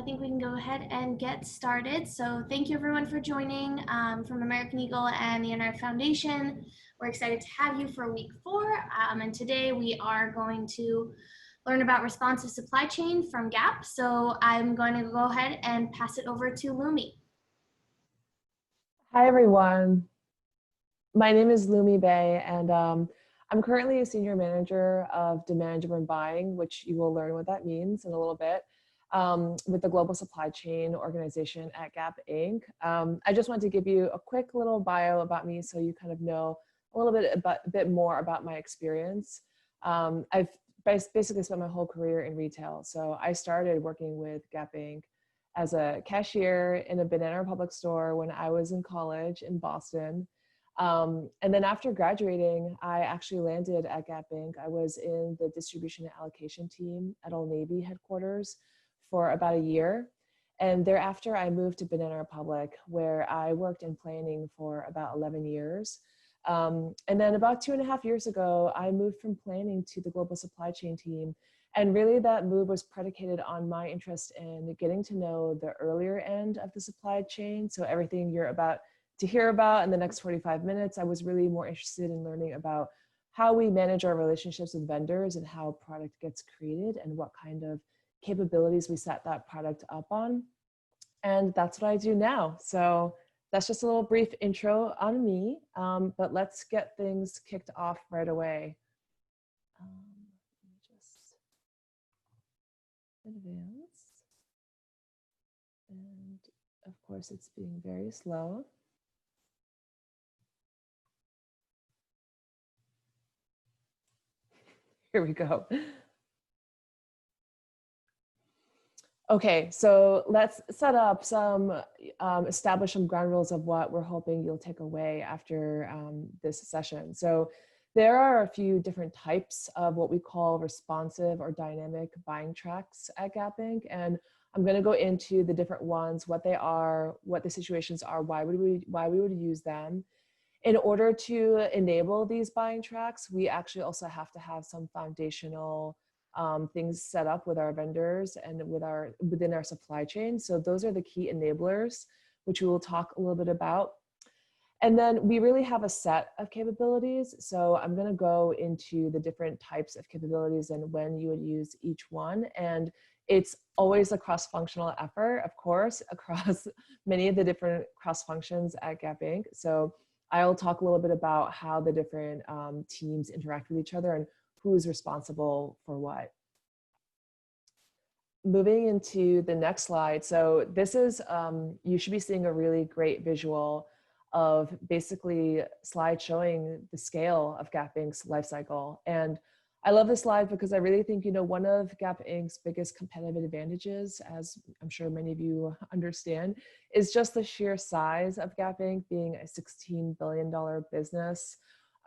think we can go ahead and get started. So thank you everyone for joining from American Eagle and the Internet Foundation. We're excited to have you for week 4. And today we are going to learn about responsive supply chain from Gap. So I'm going to go ahead and pass it over to Lumi. Hi, everyone. My name is Lumi Bay, and I'm currently a senior manager of demand-driven buying, which you will learn what that means in a little bit, with the Global Supply Chain Organization at Gap Inc. I just wanted to give you a quick little bio about me so you kind of know a bit more about my experience. I've basically spent my whole career in retail. So I started working with Gap Inc. as a cashier in a Banana Republic store when I was in college in Boston. And then after graduating, I actually landed at Gap Inc. I was in the distribution and allocation team at Old Navy headquarters for about a year. And thereafter, I moved to Banana Republic, where I worked in planning for about 11 years. And then about 2.5 years ago, I moved from planning to the global supply chain team. And really that move was predicated on my interest in getting to know the earlier end of the supply chain. So everything you're about to hear about in the next 45 minutes, I was really more interested in learning about how we manage our relationships with vendors and how product gets created and what kind of capabilities we set that product up on. And that's what I do now. So that's just a little brief intro on me, but let's get things kicked off right away. Let me just advance. And of course, it's being very slow. Here we go. Okay, so let's set up establish some ground rules of what we're hoping you'll take away after this session. So there are a few different types of what we call responsive or dynamic buying tracks at Gap Inc. And I'm going to go into the different ones, what they are, what the situations are, why we would use them. In order to enable these buying tracks, we actually also have to have some foundational things set up with our vendors and within our supply chain. So those are the key enablers, which we will talk a little bit about. And then we really have a set of capabilities. So I'm going to go into the different types of capabilities and when you would use each one. And it's always a cross-functional effort, of course, across many of the different cross functions at Gap Inc. So I'll talk a little bit about how the different teams interact with each other and who's responsible for what. Moving into the next slide. So this is, you should be seeing a really great visual of basically slide showing the scale of Gap Inc.'s life cycle. And I love this slide because I really think, one of Gap Inc.'s biggest competitive advantages, as I'm sure many of you understand, is just the sheer size of Gap Inc. being a $16 billion business,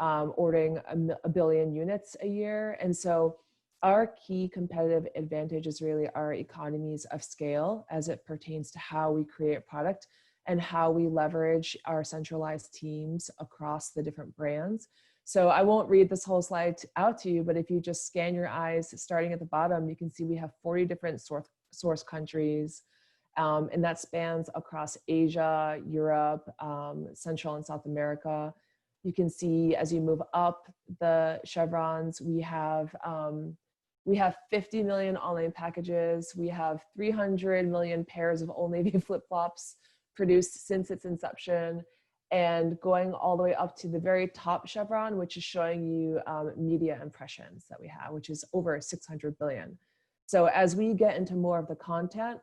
ordering a billion units a year. And so our key competitive advantage is really our economies of scale as it pertains to how we create product and how we leverage our centralized teams across the different brands. So I won't read this whole slide out to you, but if you just scan your eyes, starting at the bottom, you can see we have 40 different source countries, and that spans across Asia, Europe, Central and South America. You can see as you move up the chevrons, we have 50 million online packages. We have 300 million pairs of Old Navy flip-flops produced since its inception, and going all the way up to the very top chevron, which is showing you media impressions that we have, which is over 600 billion. So as we get into more of the content,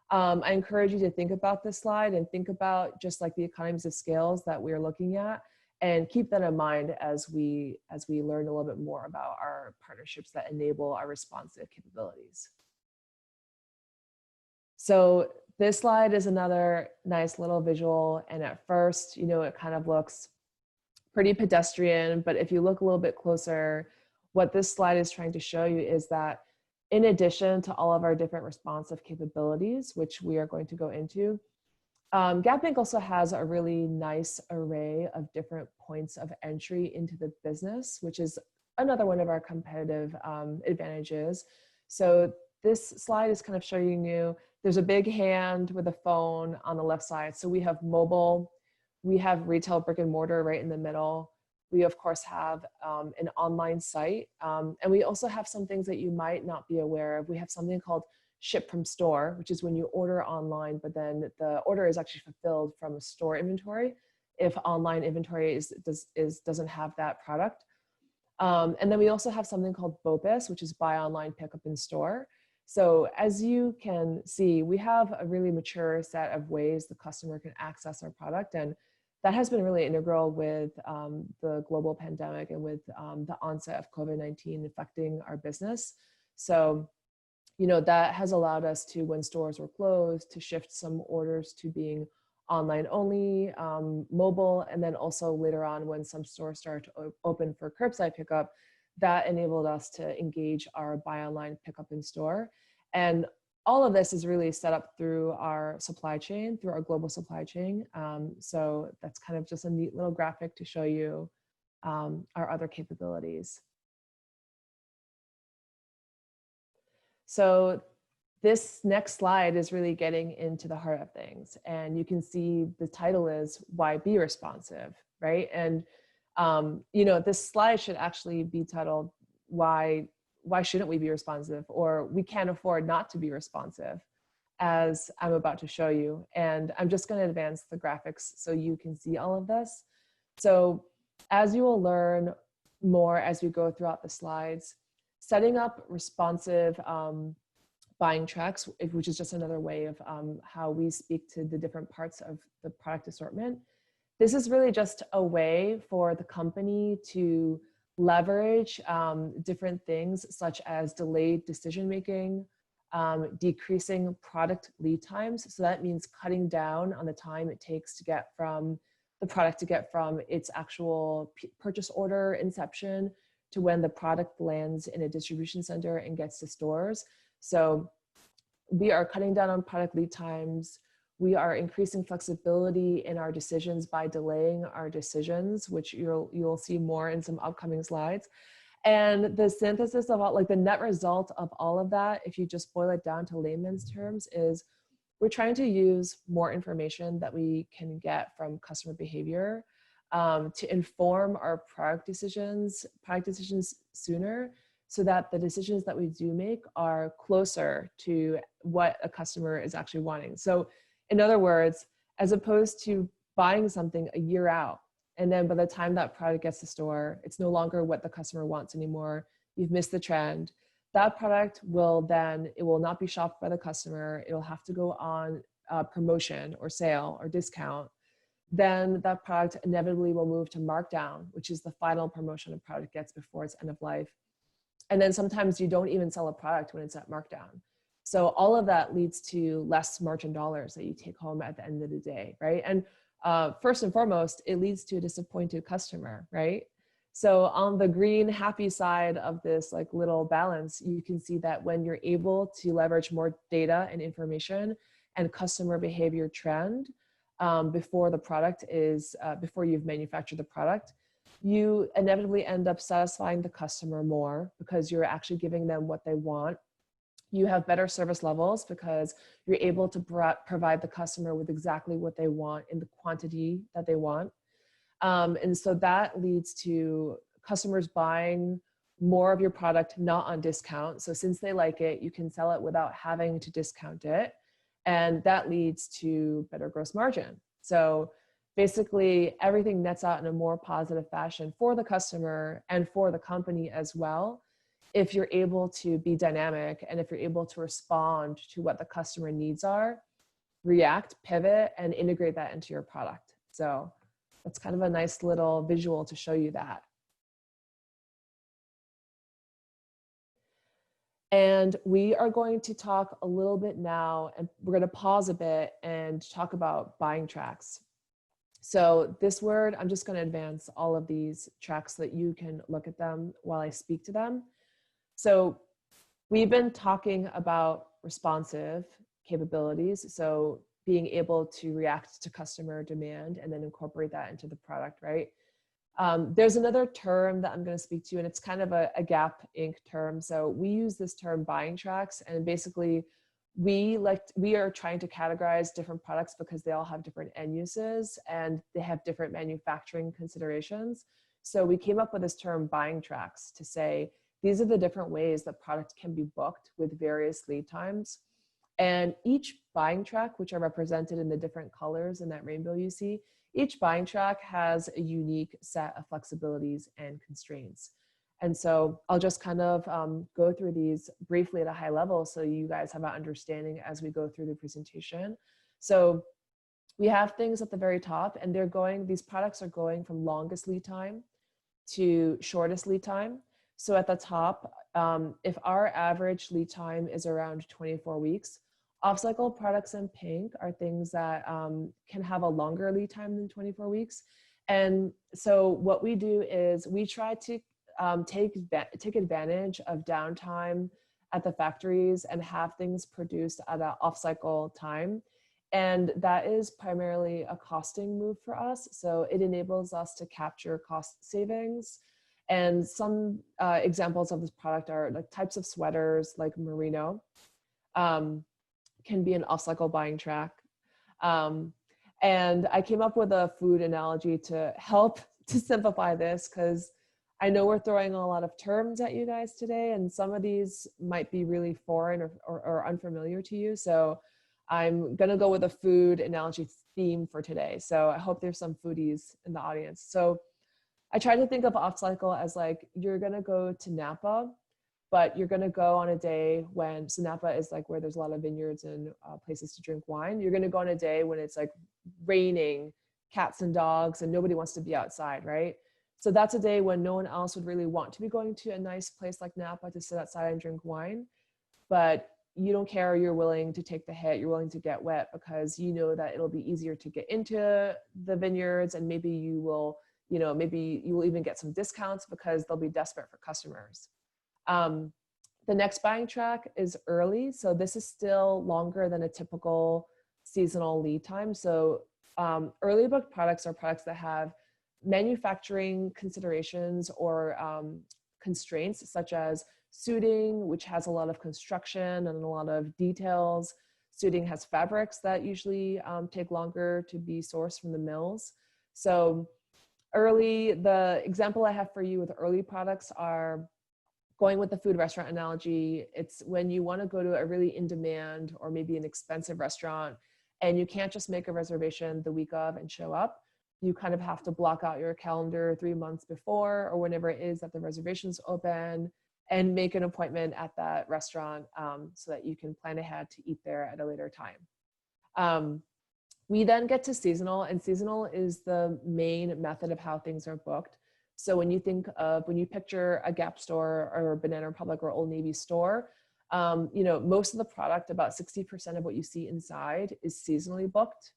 I encourage you to think about this slide and think about just like the economies of scales that we're looking at, and keep that in mind as we learn a little bit more about our partnerships that enable our responsive capabilities. So this slide is another nice little visual, and at first, it kind of looks pretty pedestrian, but if you look a little bit closer, what this slide is trying to show you is that in addition to all of our different responsive capabilities, which we are going to go into, Gap Inc. also has a really nice array of different points of entry into the business, which is another one of our competitive advantages. So this slide is kind of showing you there's a big hand with a phone on the left side. So we have mobile, we have retail brick and mortar right in the middle. We of course have an online site, and we also have some things that you might not be aware of. We have something called ship from store, which is when you order online, but then the order is actually fulfilled from a store inventory if online inventory doesn't have that product. And then we also have something called BOPIS, which is buy online, pick up in store. So as you can see, we have a really mature set of ways the customer can access our product. And that has been really integral with the global pandemic and with the onset of COVID-19 affecting our business. So, you know, that has allowed us to, when stores were closed, to shift some orders to being online only, mobile, and then also later on when some stores started to open for curbside pickup, that enabled us to engage our buy online, pick up in store. And all of this is really set up through our supply chain, through our global supply chain. So that's kind of just a neat little graphic to show you our other capabilities. So this next slide is really getting into the heart of things. And you can see the title is Why Be Responsive, right? And you know, this slide should actually be titled Why shouldn't we be responsive? Or we can't afford not to be responsive, as I'm about to show you. And I'm just going to advance the graphics so you can see all of this. So as you will learn more as we go throughout the slides, setting up responsive buying tracks, which is just another way of how we speak to the different parts of the product assortment. This is really just a way for the company to leverage different things such as delayed decision-making, decreasing product lead times. So that means cutting down on the time it takes to get from the product to get from its actual purchase order inception to when the product lands in a distribution center and gets to stores. So we are cutting down on product lead times. We are increasing flexibility in our decisions by delaying our decisions, which you'll see more in some upcoming slides. And the synthesis of all, like the net result of all of that, if you just boil it down to layman's terms, is we're trying to use more information that we can get from customer behavior to inform our product decisions sooner, so that the decisions that we do make are closer to what a customer is actually wanting. So in other words, as opposed to buying something a year out, and then by the time that product gets to store, it's no longer what the customer wants anymore, you've missed the trend, that product will then, it will not be shopped by the customer, it'll have to go on promotion or sale or discount. Then that product inevitably will move to markdown, which is the final promotion a product gets before its end of life. And then sometimes you don't even sell a product when it's at markdown. So all of that leads to less margin dollars that you take home at the end of the day, right? And first and foremost, it leads to a disappointed customer, right? So on the green happy side of this like little balance, you can see that when you're able to leverage more data and information and customer behavior trend before the product is, before you've manufactured the product, you inevitably end up satisfying the customer more because you're actually giving them what they want. You have better service levels because you're able to provide the customer with exactly what they want in the quantity that they want. And so that leads to customers buying more of your product, not on discount. So since they like it, you can sell it without having to discount it. And that leads to better gross margin. So basically everything nets out in a more positive fashion for the customer and for the company as well, if you're able to be dynamic and if you're able to respond to what the customer needs are, react, pivot, and integrate that into your product. So that's kind of a nice little visual to show you that. And we are going to talk a little bit now, and we're going to pause a bit and talk about buying tracks. So this word, I'm just going to advance all of these tracks so that you can look at them while I speak to them. So we've been talking about responsive capabilities. So being able to react to customer demand and then incorporate that into the product, right? There's another term that I'm going to speak to, and it's kind of a Gap Inc. term. So we use this term buying tracks, and basically we are trying to categorize different products because they all have different end uses and they have different manufacturing considerations. So we came up with this term buying tracks to say these are the different ways that product can be booked with various lead times. And each buying track, which are represented in the different colors in that rainbow you see, each buying track has a unique set of flexibilities and constraints. And so I'll just kind of go through these briefly at a high level so you guys have an understanding as we go through the presentation. So we have things at the very top, and these products are going from longest lead time to shortest lead time. So at the top, if our average lead time is around 24 weeks, off-cycle products in pink are things that can have a longer lead time than 24 weeks. And so what we do is we try to take advantage of downtime at the factories and have things produced at an off-cycle time. And that is primarily a costing move for us. So it enables us to capture cost savings. And some examples of this product are like types of sweaters like merino can be an off-cycle buying track. And I came up with a food analogy to help to simplify this because I know we're throwing a lot of terms at you guys today, and some of these might be really foreign or unfamiliar to you. So I'm gonna go with a food analogy theme for today. So I hope there's some foodies in the audience. So I try to think of off-cycle as like, you're gonna go to Napa, but you're gonna go on a day when, so Napa is like where there's a lot of vineyards and places to drink wine. You're gonna go on a day when it's like raining, cats and dogs, and nobody wants to be outside, right? So that's a day when no one else would really want to be going to a nice place like Napa to sit outside and drink wine, but you don't care, you're willing to take the hit, you're willing to get wet because you know that it'll be easier to get into the vineyards, and maybe you will, maybe you will even get some discounts because they'll be desperate for customers. The next buying track is early. So this is still longer than a typical seasonal lead time. So early booked products are products that have manufacturing considerations or constraints such as suiting, which has a lot of construction and a lot of details. Suiting has fabrics that usually take longer to be sourced from the mills. So the example I have for you with early products are going with the food restaurant analogy. It's when you want to go to a really in-demand or maybe an expensive restaurant and you can't just make a reservation the week of and show up. You kind of have to block out your calendar 3 months before or whenever it is that the reservation's open and make an appointment at that restaurant so that you can plan ahead to eat there at a later time. We then get to seasonal, and seasonal is the main method of how things are booked. So when you picture a Gap store or a Banana Republic or Old Navy store, most of the product, about 60% of what you see inside is seasonally booked.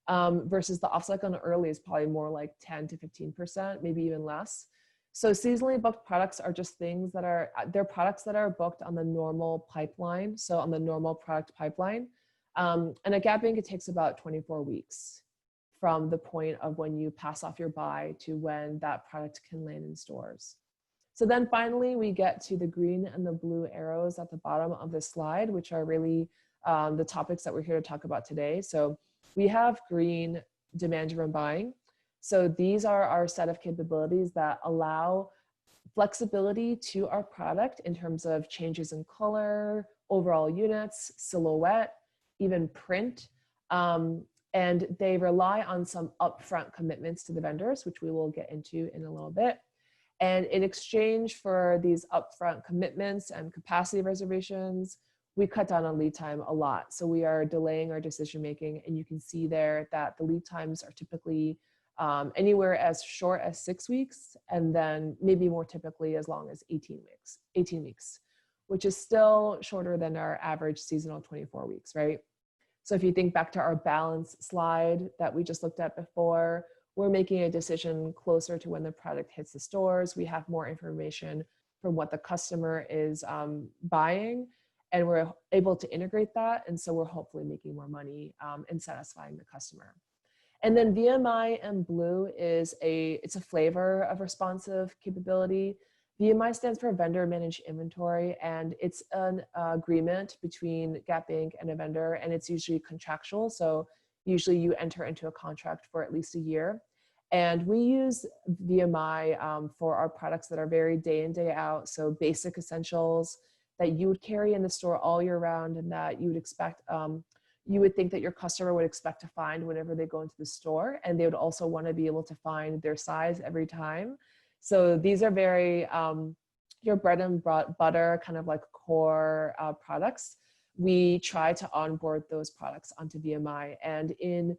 Versus the off-cycle and early is probably more like 10 to 15%, maybe even less. So seasonally booked products are just they're products that are booked on the normal pipeline. So on the normal product pipeline. And at Gap Inc, it takes about 24 weeks from the point of when you pass off your buy to when that product can land in stores. So then finally, we get to the green and the blue arrows at the bottom of this slide, which are really the topics that we're here to talk about today. So we have green demand-driven buying. So these are our set of capabilities that allow flexibility to our product in terms of changes in color, overall units, silhouette, even print. And they rely on some upfront commitments to the vendors, which we will get into in a little bit. And in exchange for these upfront commitments and capacity reservations, we cut down on lead time a lot. So we are delaying our decision making, and you can see there that the lead times are typically anywhere as short as 6 weeks, and then maybe more typically as long as 18 weeks, which is still shorter than our average seasonal 24 weeks, right? So if you think back to our balance slide that we just looked at before, we're making a decision closer to when the product hits the stores. We have more information from what the customer is buying, and we're able to integrate that. And so we're hopefully making more money and satisfying the customer. And then VMI and Blue it's a flavor of responsive capability. VMI stands for Vendor Managed Inventory, and it's an agreement between Gap Inc. and a vendor, and it's usually contractual. So usually you enter into a contract for at least a year. And we use VMI for our products that are very day in, day out. So basic essentials that you would carry in the store all year round and that you would expect, you would think that your customer would expect to find whenever they go into the store. And they would also want to be able to find their size every time. So these are very, your bread and butter kind of like core products. We try to onboard those products onto VMI, and in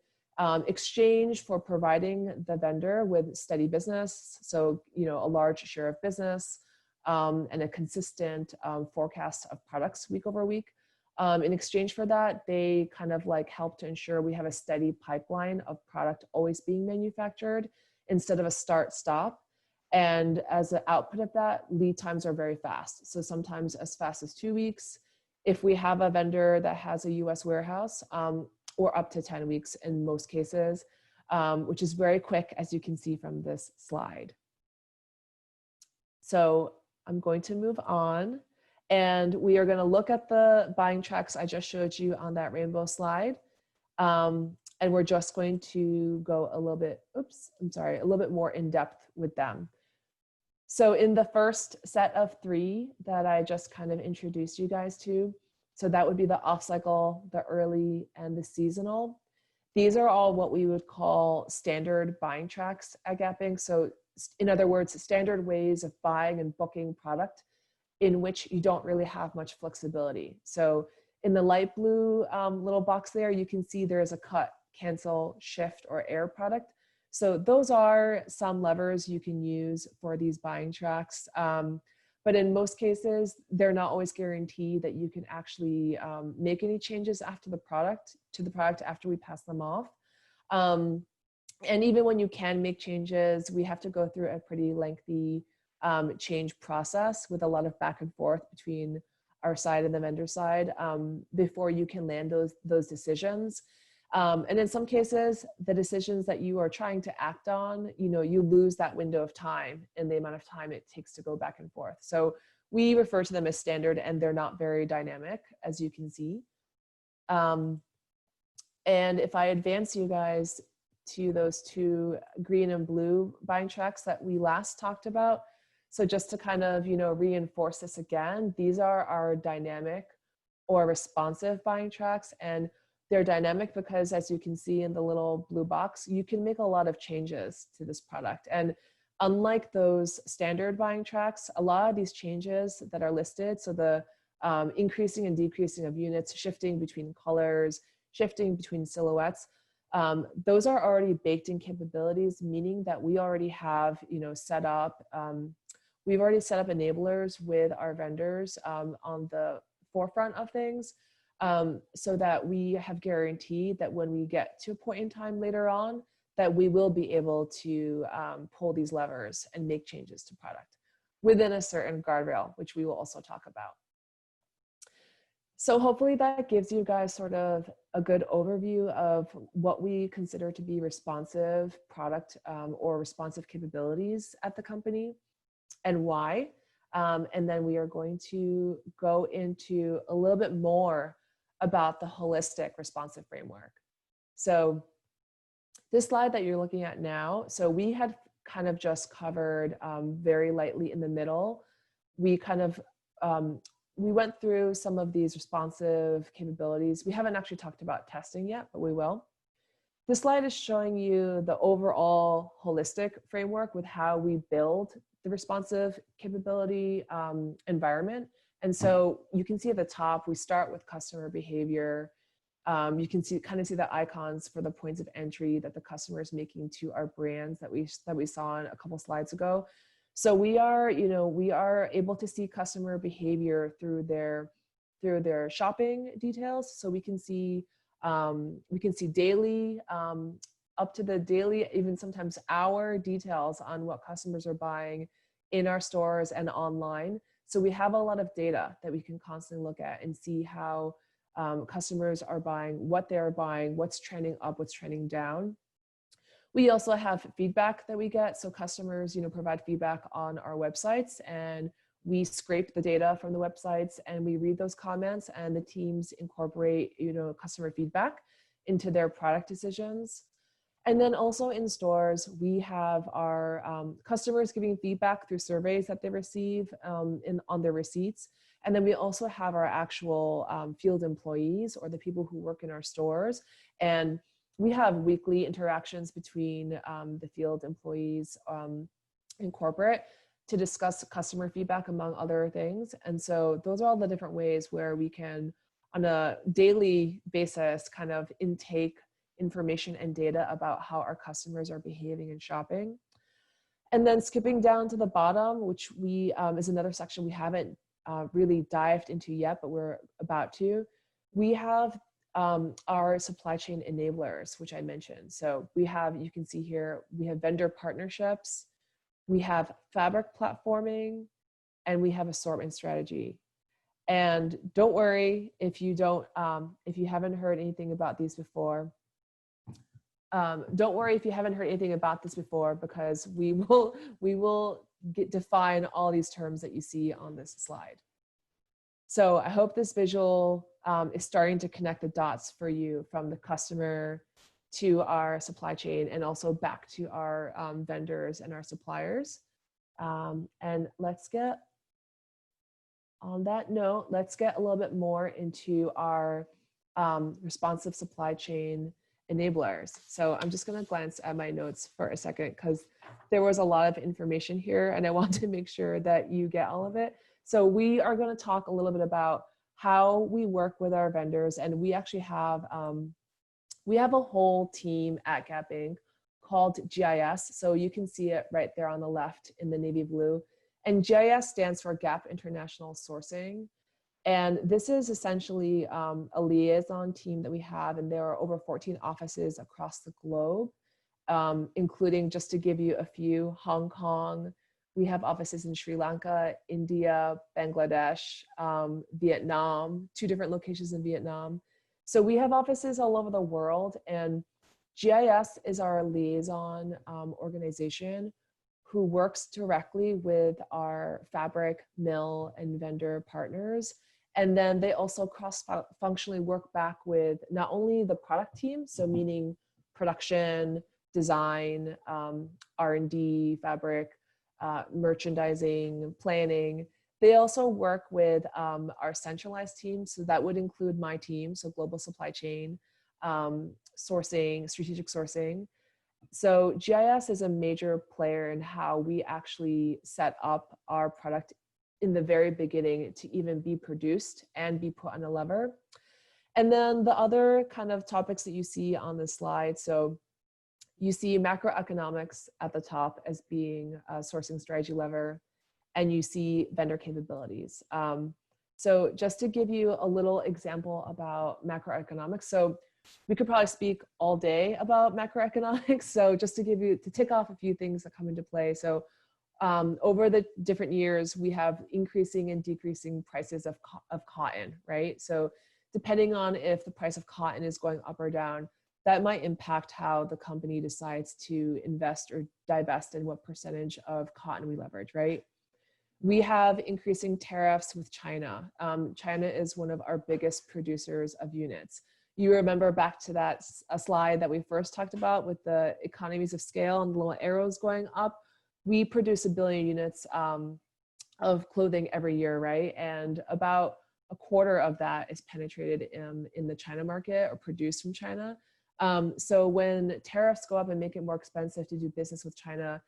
exchange for providing the vendor with steady business, so a large share of business and a consistent forecast of products week over week. In exchange for that, they kind of like help to ensure we have a steady pipeline of product always being manufactured instead of a start-stop. And as an output of that, lead times are very fast. So sometimes as fast as 2 weeks. If we have a vendor that has a US warehouse, or up to 10 weeks in most cases, which is very quick, as you can see from this slide. So I'm going to move on, and we are going to look at the buying tracks I just showed you on that rainbow slide. And we're just going to go a little bit, a little bit more in depth with them. So in the first set of 3 that I just kind of introduced you guys to, so that would be the off-cycle, the early, and the seasonal. These are all what we would call standard buying tracks at Gap Inc. So in other words, standard ways of buying and booking product in which you don't really have much flexibility. So in the light blue little box there, you can see there is a cut, cancel, shift, or air product. So those are some levers you can use for these buying tracks. But in most cases, they're not always guaranteed that you can actually make any changes after the product after we pass them off. And even when you can make changes, we have to go through a pretty lengthy change process with a lot of back and forth between our side and the vendor side before you can land those decisions. And in some cases, the decisions that you are trying to act on, you lose that window of time and the amount of time it takes to go back and forth. So we refer to them as standard, and they're not very dynamic, as you can see. And if I advance you guys to those 2 green and blue buying tracks that we last talked about, so just to kind of, reinforce this again, these are our dynamic or responsive buying tracks. And they're dynamic because, as you can see in the little blue box, you can make a lot of changes to this product. And unlike those standard buying tracks, a lot of these changes that are listed, so the increasing and decreasing of units, shifting between colors, shifting between silhouettes, those are already baked in capabilities, meaning that we already have, set up, we've already set up enablers with our vendors on the forefront of things. So that we have guaranteed that when we get to a point in time later on, that we will be able to pull these levers and make changes to product within a certain guardrail, which we will also talk about. So hopefully that gives you guys sort of a good overview of what we consider to be responsive product or responsive capabilities at the company and why. And then we are going to go into a little bit more about the holistic responsive framework. So this slide that you're looking at now, so we had kind of just covered very lightly in the middle. We kind of, we went through some of these responsive capabilities. We haven't actually talked about testing yet, but we will. This slide is showing you the overall holistic framework with how we build the responsive capability environment. And so you can see at the top, we start with customer behavior. You can kind of see the icons for the points of entry that the customer is making to our brands that we saw in a couple slides ago. So we are able to see customer behavior through their shopping details. So we can see daily, up to the daily, even sometimes hour details on what customers are buying in our stores and online. So we have a lot of data that we can constantly look at and see how customers are buying, what they're buying, what's trending up, what's trending down. We also have feedback that we get. So customers, provide feedback on our websites, and we scrape the data from the websites and we read those comments, and the teams incorporate, customer feedback into their product decisions. And then also in stores, we have our customers giving feedback through surveys that they receive on their receipts. And then we also have our actual field employees, or the people who work in our stores. And we have weekly interactions between the field employees in corporate to discuss customer feedback, among other things. And so those are all the different ways where we can, on a daily basis, kind of intake information and data about how our customers are behaving and shopping. And then skipping down to the bottom, which is another section we haven't really dived into yet, but we're about to. We have our supply chain enablers, which I mentioned. So we have, you can see here, we have vendor partnerships, we have fabric platforming, and we have assortment strategy. And don't worry if you haven't heard anything about these before. Don't worry if you haven't heard anything about this before, because we will define all these terms that you see on this slide. So I hope this visual is starting to connect the dots for you, from the customer to our supply chain, and also back to our vendors and our suppliers. And on that note, let's get a little bit more into our responsive supply chain enablers. So I'm just going to glance at my notes for a second, because there was a lot of information here and I want to make sure that you get all of it. So we are going to talk a little bit about how we work with our vendors, and we actually have a whole team at Gap Inc. called GIS. So you can see it right there on the left in the navy blue. And GIS stands for Gap International Sourcing. And this is essentially a liaison team that we have, and there are over 14 offices across the globe, including, just to give you a few, Hong Kong. We have offices in Sri Lanka, India, Bangladesh, Vietnam, 2 different locations in Vietnam. So we have offices all over the world, and GIS is our liaison organization who works directly with our fabric mill and vendor partners. And then they also cross-functionally work back with not only the product team, so meaning production, design, R&D, fabric, merchandising, planning. They also work with our centralized team. So that would include my team, so global supply chain, sourcing, strategic sourcing. So GIS is a major player in how we actually set up our product in the very beginning to even be produced and be put on a lever. And then the other kind of topics that you see on this slide. So you see macroeconomics at the top as being a sourcing strategy lever, and you see vendor capabilities. So just to give you a little example about macroeconomics. So we could probably speak all day about macroeconomics. So just to tick off a few things that come into play. So over the different years, we have increasing and decreasing prices of cotton, right? So depending on if the price of cotton is going up or down, that might impact how the company decides to invest or divest and what percentage of cotton we leverage, right? We have increasing tariffs with China. China is one of our biggest producers of units. You remember back to that slide that we first talked about with the economies of scale and the little arrows going up. We produce 1 billion units of clothing every year, right? And about a quarter of that is penetrated in the China market or produced from China. So when tariffs go up and make it more expensive to do business with China,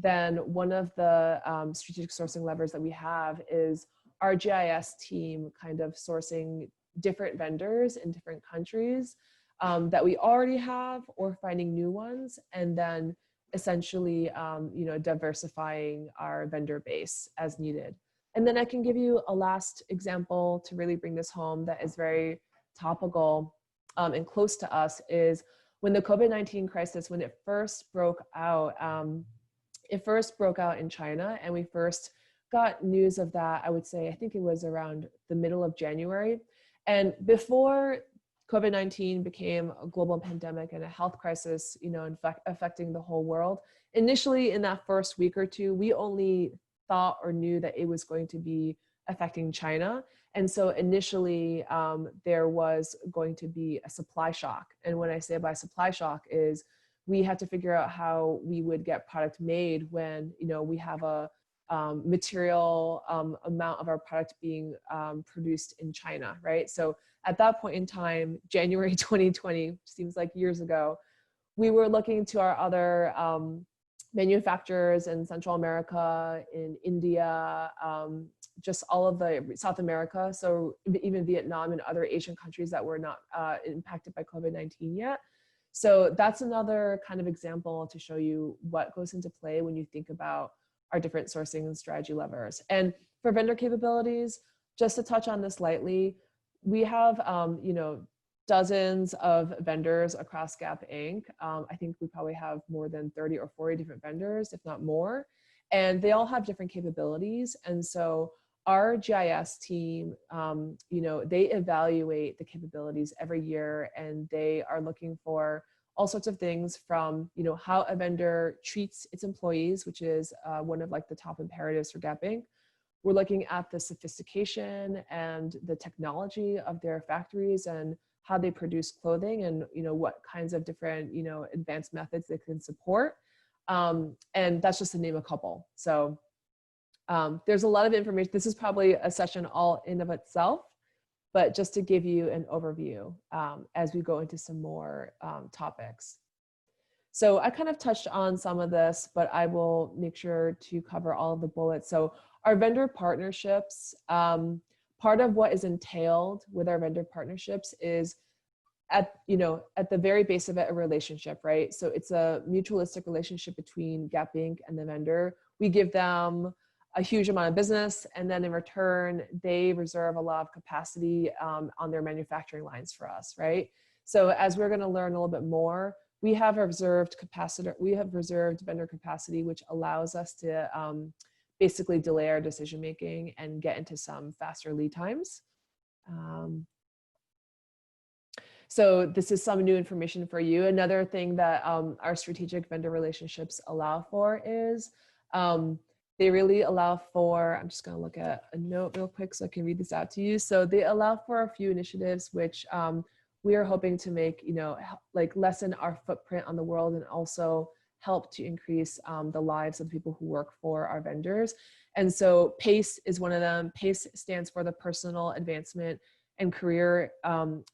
then one of the strategic sourcing levers that we have is our GIS team kind of sourcing different vendors in different countries that we already have, or finding new ones, and then essentially diversifying our vendor base as needed. And then I can give you a last example to really bring this home that is very topical and close to us, is when the COVID-19 crisis, when it first broke out in China, and we first got news of that, I would say, I think it was around the middle of January. And before COVID-19 became a global pandemic and a health crisis, you know, in fact, affecting the whole world. Initially, in that first week or two, we only thought or knew that it was going to be affecting China. And so initially, there was going to be a supply shock. And when I say by supply shock is we had to figure out how we would get product made when, you know, we have a material amount of our product being produced in China, right? So at that point in time, January 2020, seems like years ago, we were looking to our other manufacturers in Central America, in India, just all of the South America. So even Vietnam and other Asian countries that were not impacted by COVID-19 yet. So that's another kind of example to show you what goes into play when you think about our different sourcing and strategy levers. And for vendor capabilities, just to touch on this lightly, we have, you know, dozens of vendors across Gap Inc. I think we probably have more than 30 or 40 different vendors, if not more, and they all have different capabilities. And so our GIS team, you know, they evaluate the capabilities every year, and they are looking for all sorts of things from, you know, how a vendor treats its employees, which is one of like the top imperatives for Gap Inc. We're looking at the sophistication and the technology of their factories and how they produce clothing, and, you know, what kinds of different, you know, advanced methods they can support. And that's just to name a couple. So there's a lot of information. This is probably a session all in of itself, but just to give you an overview as we go into some more topics. So I kind of touched on some of this, but I will make sure to cover all of the bullets. So our vendor partnerships, part of what is entailed with our vendor partnerships is at the very base of it, a relationship, right? So it's a mutualistic relationship between Gap Inc. and the vendor. We give them a huge amount of business, and then in return, they reserve a lot of capacity on their manufacturing lines for us, right? So as we're going to learn a little bit more, we have reserved vendor capacity, which allows us to basically delay our decision making and get into some faster lead times. So this is some new information for you. Another thing that our strategic vendor relationships allow for is they really allow for, I'm just going to look at a note real quick so I can read this out to you. So they allow for a few initiatives which we are hoping to make, you know, like lessen our footprint on the world and also help to increase the lives of the people who work for our vendors. And so PACE is one of them. PACE stands for the Personal Advancement and Career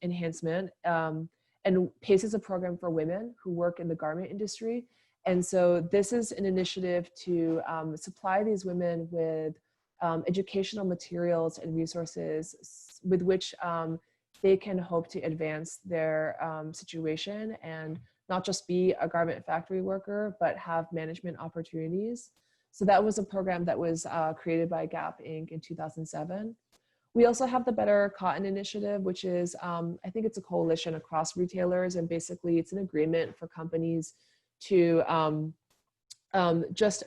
Enhancement. And PACE is a program for women who work in the garment industry. And so this is an initiative to supply these women with educational materials and resources with which they can hope to advance their situation and not just be a garment factory worker, but have management opportunities. So that was a program that was created by Gap Inc. in 2007. We also have the Better Cotton Initiative, which is, I think it's a coalition across retailers, and basically it's an agreement for companies to just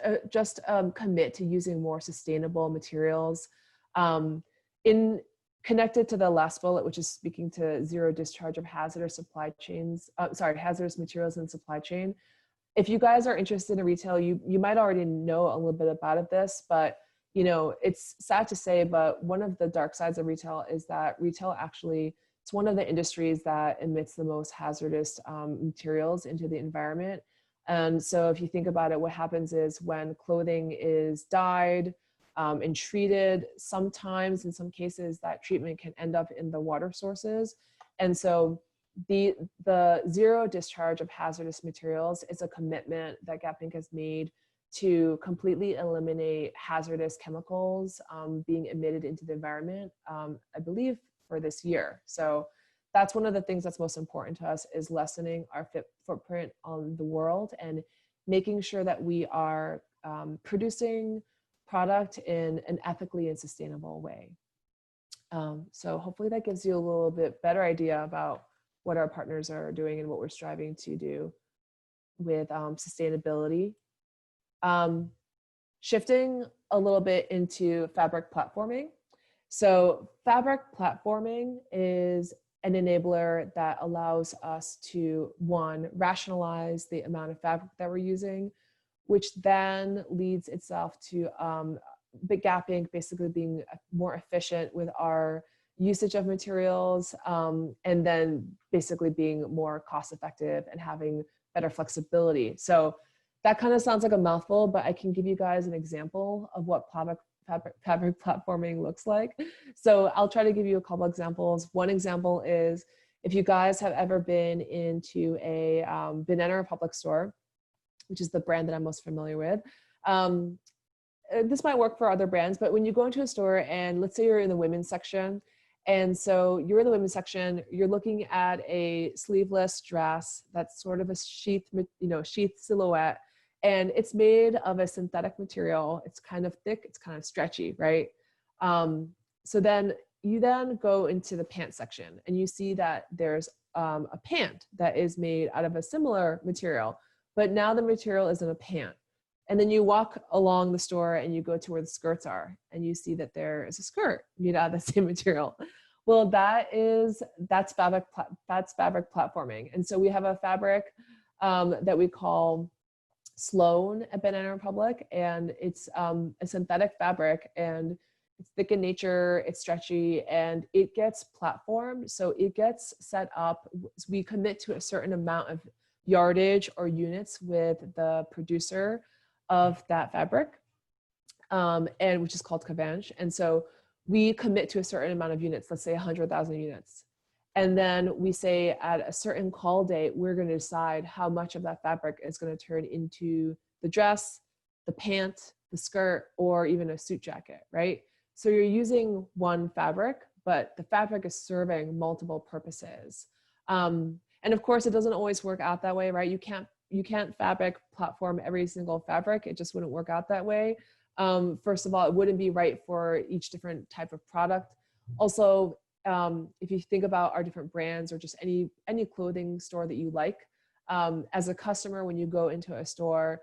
commit to using more sustainable materials. Connected to the last bullet, which is speaking to zero discharge of hazardous supply chains, hazardous materials in supply chain. If you guys are interested in retail, you might already know a little bit about this, but you know, it's sad to say, but one of the dark sides of retail is that retail actually, it's one of the industries that emits the most hazardous materials into the environment. And so if you think about it, what happens is when clothing is dyed and treated, sometimes in some cases that treatment can end up in the water sources. And so the zero discharge of hazardous materials is a commitment that Gap Inc. has made to completely eliminate hazardous chemicals being emitted into the environment, I believe for this year. So that's one of the things that's most important to us, is lessening our footprint on the world and making sure that we are producing product in an ethically and sustainable way. So hopefully that gives you a little bit better idea about what our partners are doing and what we're striving to do with sustainability. Shifting a little bit into fabric platforming. So fabric platforming is an enabler that allows us to, one, rationalize the amount of fabric that we're using, which then leads itself to big gapping basically being more efficient with our usage of materials, and then basically being more cost effective and having better flexibility. So that kind of sounds like a mouthful, but I can give you guys an example of what fabric platforming looks like. So I'll try to give you a couple examples. One example is if you guys have ever been into a Banana Republic store, which is the brand that I'm most familiar with. This might work for other brands, but when you go into a store and let's say you're in the women's section, and so you're in the women's section, you're looking at a sleeveless dress that's sort of a sheath silhouette, and it's made of a synthetic material. It's kind of thick, it's kind of stretchy, right? So then you then go into the pant section and you see that there's a pant that is made out of a similar material, but now the material isn't a pant. And then you walk along the store and you go to where the skirts are and you see that there is a skirt made out of the same material. Well, that's fabric platforming. And so we have a fabric that we call Sloan at Banana Republic, and it's a synthetic fabric, and it's thick in nature, it's stretchy, and it gets platformed. So it gets set up. We commit to a certain amount of yardage or units with the producer of that fabric, and which is called cabange. And so we commit to a certain amount of units, let's say 100,000 units. And then we say at a certain call date, we're going to decide how much of that fabric is going to turn into the dress, the pant, the skirt, or even a suit jacket, right? So you're using one fabric, but the fabric is serving multiple purposes. And of course, it doesn't always work out that way, right? You can't fabric platform every single fabric. It just wouldn't work out that way. First of all, it wouldn't be right for each different type of product. Also, if you think about our different brands or just any clothing store that you like, as a customer, when you go into a store,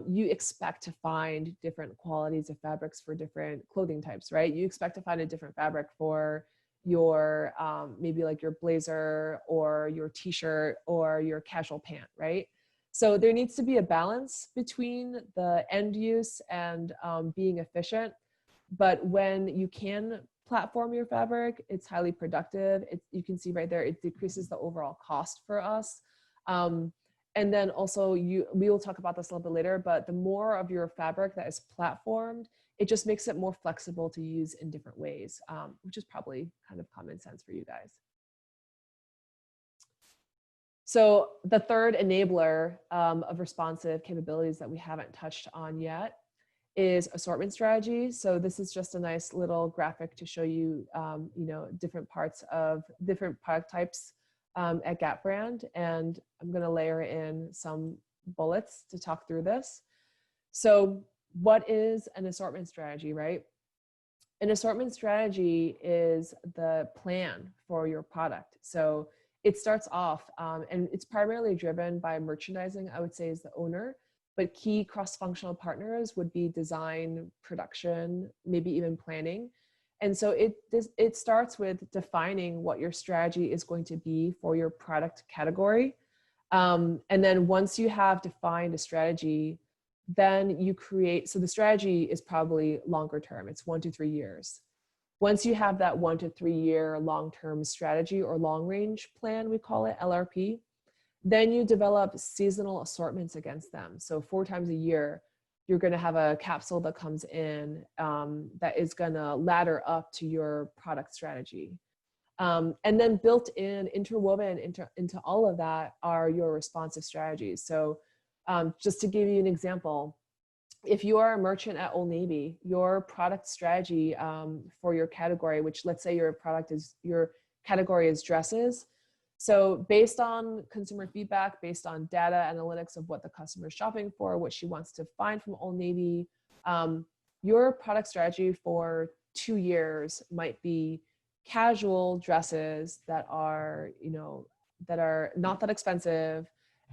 you expect to find different qualities of fabrics for different clothing types, right? You expect to find a different fabric for your maybe like your blazer or your t-shirt or your casual pant, right? So there needs to be a balance between the end use and being efficient. But when you can platform your fabric, it's highly productive. You can see right there, it decreases the overall cost for us. And then also we will talk about this a little bit later, but the more of your fabric that is platformed, it just makes it more flexible to use in different ways, which is probably kind of common sense for you guys. So the third enabler of responsive capabilities that we haven't touched on yet is assortment strategy. So this is just a nice little graphic to show you, different parts of different product types at Gap brand. And I'm gonna layer in some bullets to talk through this. So what is an assortment strategy, right? An assortment strategy is the plan for your product. So it starts off, and it's primarily driven by merchandising, I would say, is the owner, but key cross-functional partners would be design, production, maybe even planning. And so it starts with defining what your strategy is going to be for your product category. And then once you have defined a strategy, then you create, so the strategy is probably longer term, it's 1 to 3 years. Once you have that 1 to 3 year long-term strategy or long range plan, we call it LRP, then you develop seasonal assortments against them. So 4 times a year, you're gonna have a capsule that comes in that is gonna ladder up to your product strategy. And then built in, interwoven into all of that are your responsive strategies. So just to give you an example, if you are a merchant at Old Navy, your product strategy for your category, which let's say your category is dresses. So based on consumer feedback, based on data analytics of what the customer is shopping for, what she wants to find from Old Navy, your product strategy for 2 years might be casual dresses that are, that are not that expensive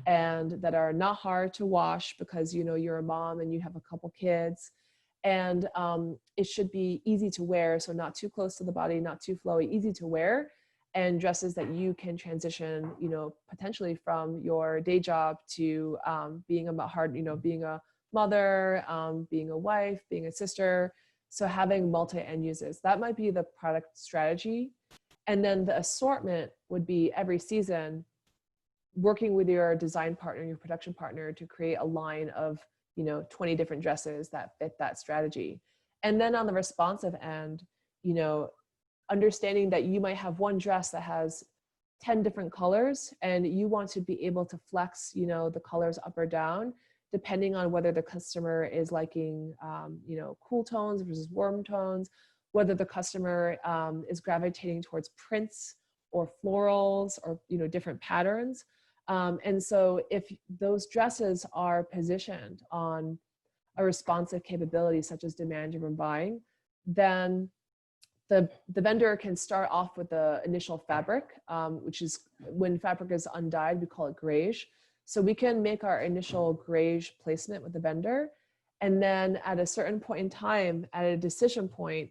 and that are not hard to wash because you're a mom and you have a couple kids, and it should be easy to wear, so not too close to the body, not too flowy, easy to wear. and dresses that you can transition, you know, potentially from your day job to being being a mother, being a wife, being a sister. So having multi-end uses, that might be the product strategy. And then the assortment would be every season working with your design partner, your production partner to create a line of, you know, 20 different dresses that fit that strategy. And then on the responsive end, you know, understanding that you might have one dress that has 10 different colors and you want to be able to flex, you know, the colors up or down, depending on whether the customer is liking, you know, cool tones versus warm tones, whether the customer is gravitating towards prints or florals or, you know, different patterns. And so if those dresses are positioned on a responsive capability such as demand-driven buying, then the vendor can start off with the initial fabric, which is when fabric is undyed, we call it grage. So we can make our initial grage placement with the vendor. And then at a certain point in time, at a decision point,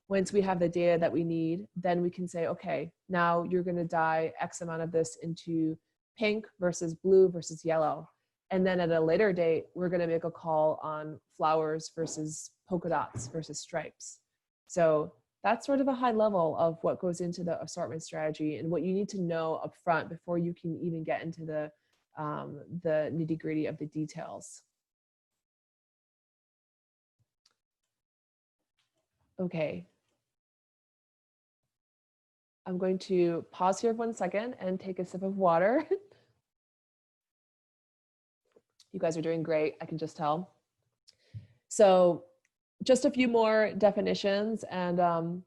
once we have the data that we need, then we can say, okay, now you're going to dye X amount of this into pink versus blue versus yellow. And then at a later date, we're going to make a call on flowers versus polka dots versus stripes. So that's sort of a high level of what goes into the assortment strategy and what you need to know up front before you can even get into the nitty-gritty of the details. Okay. I'm going to pause here 1 second and take a sip of water. You guys are doing great, I can just tell. So just a few more definitions, and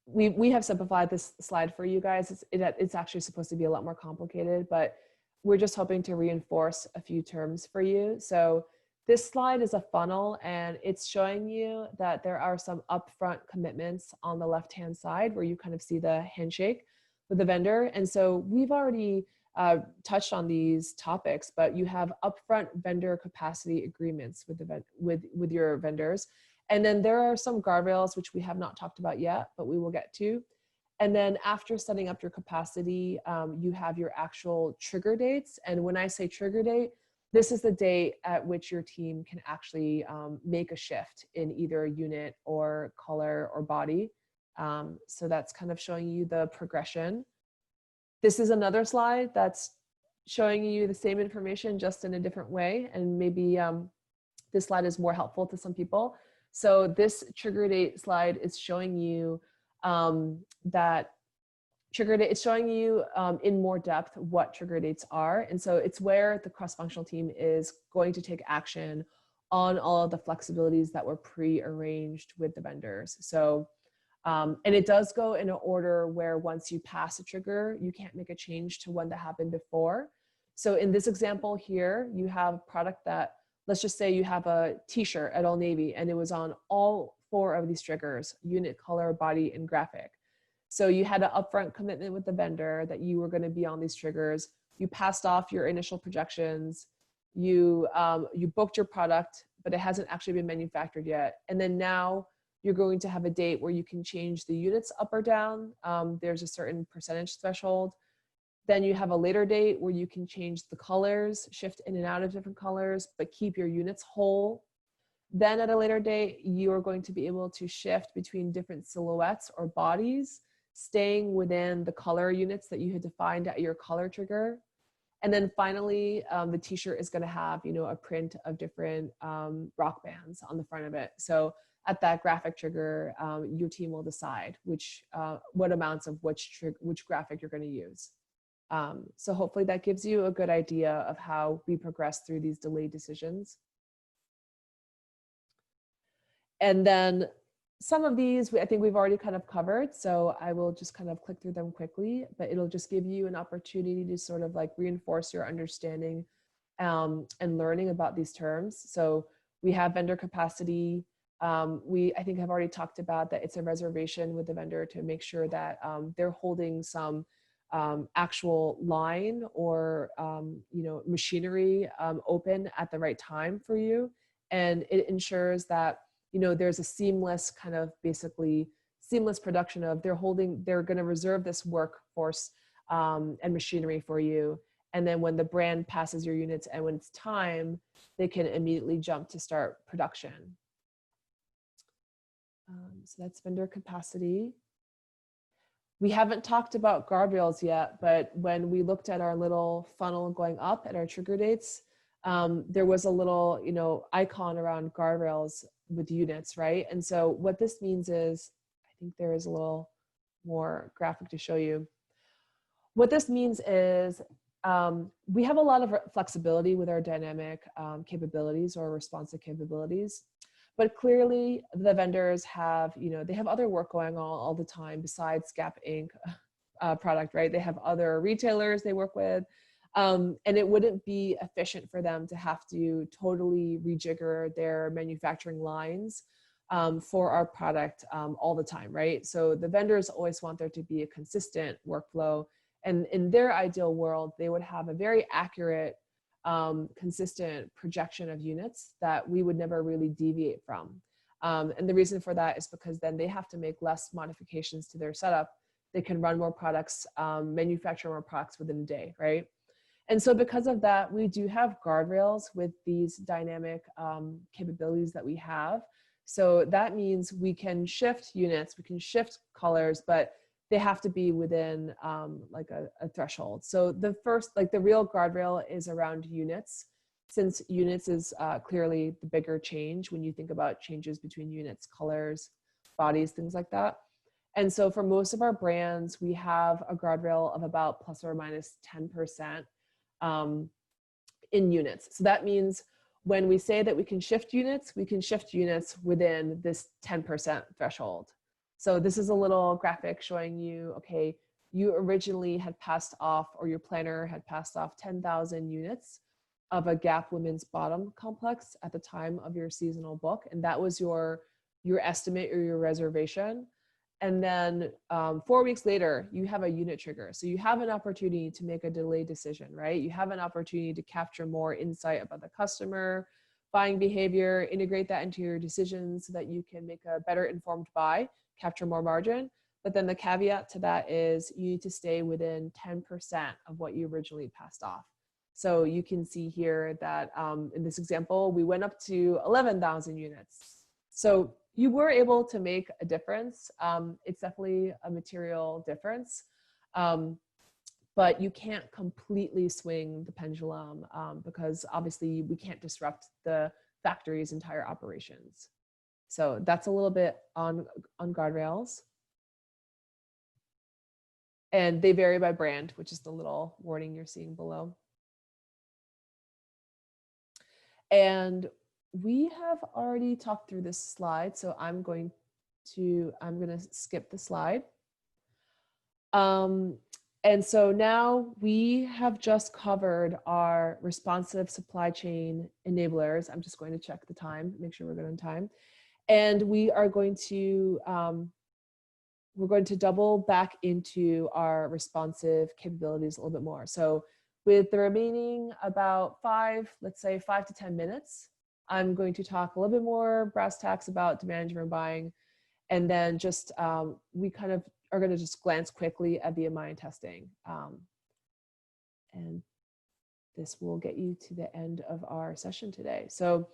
we have simplified this slide for you guys. It's actually supposed to be a lot more complicated, but we're just hoping to reinforce a few terms for you. So this slide is a funnel, and it's showing you that there are some upfront commitments on the left-hand side where you kind of see the handshake with the vendor. And so we've already touched on these topics, but you have upfront vendor capacity agreements with your vendors. And then there are some guardrails, which we have not talked about yet, but we will get to. And then after setting up your capacity, you have your actual trigger dates. And when I say trigger date, this is the date at which your team can actually make a shift in either unit or color or body. So that's kind of showing you the progression. This is another slide that's showing you the same information just in a different way. And maybe this slide is more helpful to some people. So this trigger date slide is showing you that trigger date, it's showing you in more depth what trigger dates are. And so it's where the cross-functional team is going to take action on all of the flexibilities that were pre-arranged with the vendors. So, and it does go in an order where once you pass a trigger, you can't make a change to one that happened before. So in this example here, you have product that, let's just say you have a t-shirt at Old Navy and it was on all 4 of these triggers: unit, color, body, and graphic. So you had an upfront commitment with the vendor that you were going to be on these triggers. You passed off your initial projections. You booked your product, but it hasn't actually been manufactured yet. And then now you're going to have a date where you can change the units up or down. There's a certain percentage threshold. Then you have a later date where you can change the colors, shift in and out of different colors, but keep your units whole. Then at a later date, you are going to be able to shift between different silhouettes or bodies, staying within the color units that you had defined at your color trigger. And then finally, the t-shirt is going to have, you know, a print of different rock bands on the front of it. So at that graphic trigger, your team will decide what amounts of which graphic you're going to use. So hopefully that gives you a good idea of how we progress through these delayed decisions. And then some of these, I think we've already kind of covered, so I will just kind of click through them quickly, but it'll just give you an opportunity to sort of like reinforce your understanding and learning about these terms. So we have vendor capacity. I think I've already talked about that it's a reservation with the vendor to make sure that they're holding some actual line or you know, machinery open at the right time for you. And it ensures that, you know, there's a seamless kind of basically seamless production of they're going to reserve this workforce and machinery for you. And then when the brand passes your units and when it's time, they can immediately jump to start production. So that's vendor capacity. We haven't talked about guardrails yet, but when we looked at our little funnel going up at our trigger dates, there was a little, icon around guardrails with units, right? And so what this means is, I think there is a little more graphic to show you. What this means is we have a lot of flexibility with our dynamic capabilities or responsive capabilities. But clearly the vendors have, they have other work going on all the time besides Gap Inc. Product, right? They have other retailers they work with. And it wouldn't be efficient for them to have to totally rejigger their manufacturing lines for our product all the time, right? So the vendors always want there to be a consistent workflow. And in their ideal world, they would have a very accurate consistent projection of units that we would never really deviate from. And the reason for that is because then they have to make less modifications to their setup. They can run more products, manufacture more products within a day, right? And so because of that, we do have guardrails with these dynamic capabilities that we have. So that means we can shift units, we can shift colors, but they have to be within like a threshold. So the first, like the real guardrail is around units, since units is clearly the bigger change when you think about changes between units, colors, bodies, things like that. And so for most of our brands, we have a guardrail of about plus or minus 10% in units. So that means when we say that we can shift units within this 10% threshold. So this is a little graphic showing you, okay, you originally had passed off, or your planner had passed off 10,000 units of a Gap women's bottom complex at the time of your seasonal book. And that was your estimate or your reservation. And then 4 weeks later, you have a unit trigger. So you have an opportunity to make a delayed decision, right? You have an opportunity to capture more insight about the customer, buying behavior, integrate that into your decisions so that you can make a better informed buy, capture more margin. But then the caveat to that is you need to stay within 10% of what you originally passed off. So you can see here that in this example, we went up to 11,000 units. So you were able to make a difference. It's definitely a material difference, but you can't completely swing the pendulum because obviously we can't disrupt the factory's entire operations. So that's a little bit on guardrails. And they vary by brand, which is the little warning you're seeing below. And we have already talked through this slide, so I'm going to skip the slide. And so now we have just covered our responsive supply chain enablers. I'm just going to check the time, make sure we're good on time. And we are going to double back into our responsive capabilities a little bit more. So with the remaining about let's say 5 to 10 minutes, I'm going to talk a little bit more brass tacks about demand-driven buying. And then just, we kind of are going to just glance quickly at VMI and testing. And this will get you to the end of our session today. So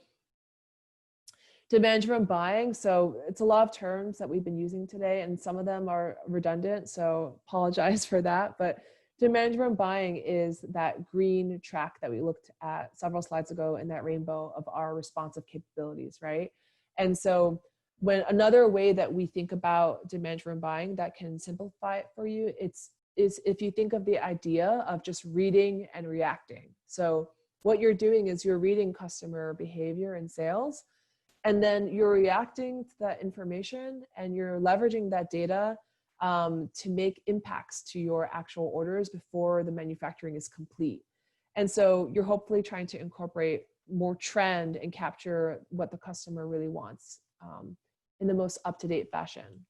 demand-driven buying. So it's a lot of terms that we've been using today, and some of them are redundant, so apologize for that. But demand-driven buying is that green track that we looked at several slides ago in that rainbow of our responsive capabilities, right? And so when another way that we think about demand-driven buying that can simplify it for you, is if you think of the idea of just reading and reacting. So what you're doing is you're reading customer behavior and sales, and then you're reacting to that information and you're leveraging that data to make impacts to your actual orders before the manufacturing is complete. And so you're hopefully trying to incorporate more trend and capture what the customer really wants in the most up-to-date fashion.